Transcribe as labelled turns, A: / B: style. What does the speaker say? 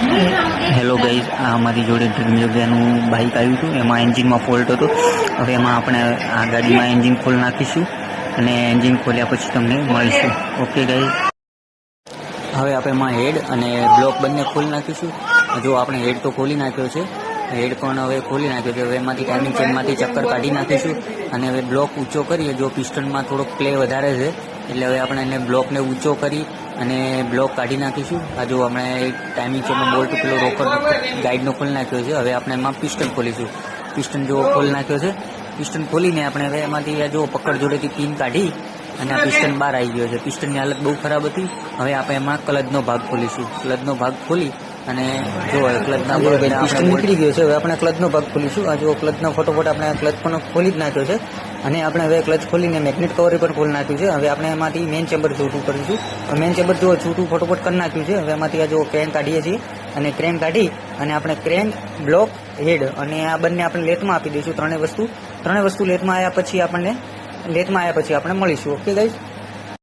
A: Hello guys, આ અમારી જોડે ડ્રીમ જગ્યાનું બાઇક આવ્યું હતું. એમાં એન્જિનમાં ફોલ્ટ હતો. હવે એમાં આપણે આ ગાડીમાં એન્જિન ખોલી નાખીશું અને એન્જિન ખોલ્યા પછી તમને મળીશું. ઓકે ગાઈઝ, હવે આપણે એમાં હેડ અને બ્લોક બંને ખોલી નાખીશું. જો આપણે હેડ તો ખોલી નાખ્યો છે, હેડ પણ હવે ખોલી નાખ્યો છે. હવે એમાંથી ટાઈમિંગ ચેનમાંથી ચક્કર કાઢી નાખીશું અને હવે બ્લોક ઊંચો કરીએ. જો પિસ્ટનમાં થોડોક પ્લે વધારે છે એટલે હવે આપણે એને બ્લોકને ઊંચો કરી અને બ્લોક કાઢી નાખીશું. આ જો આપણે ટાઈમિંગ ચેનનો બોલ્ટ પેલો રોકર ગાઈડનો ખોલી નાખ્યો છે. હવે આપણે એમાં પિસ્ટન ખોલીશું. પિસ્ટન જો ખોલી નાખ્યો છે, પિસ્ટન ખોલીને આપણે હવે એમાંથી જો પકડ જોડેથી પિન કાઢી અને આ પિસ્ટન બહાર આવી ગયો છે. પિસ્ટનની હાલત બહુ ખરાબ હતી. હવે આપણે એમાં ક્લચનો ભાગ ખોલીશું. ક્લચનો ભાગ ખોલી અને જો ક્લચના પિસ્ટન નીકળી ગયો છે. હવે આપણે ક્લચનો ભાગ ખોલીશું. આ જો ક્લચનો ફટોફટ આપણે ક્લચ પણ ખોલી જ નાખ્યો છે અને આપણે હવે ક્લચ ખોલીને મેગ્નેટ કવર પણ ખોલી નાખ્યું છે. હવે આપણે એમાંથી મેઇન ચેમ્બર છૂટું કરીશું. મેઇન ચેમ્બર જો છૂટું ફટોફટ કરી નાખ્યું છે. હવે એમાંથી આ જો ક્રેન કાઢીએ છીએ અને ક્રેન કાઢી અને આપણે ક્રેન, બ્લોક, હેડ અને આ બંને આપણે લેથમાં આપી દઈશું. ત્રણેય વસ્તુ લેથમાં આવ્યા પછી આપણે મળીશું. Okay guys.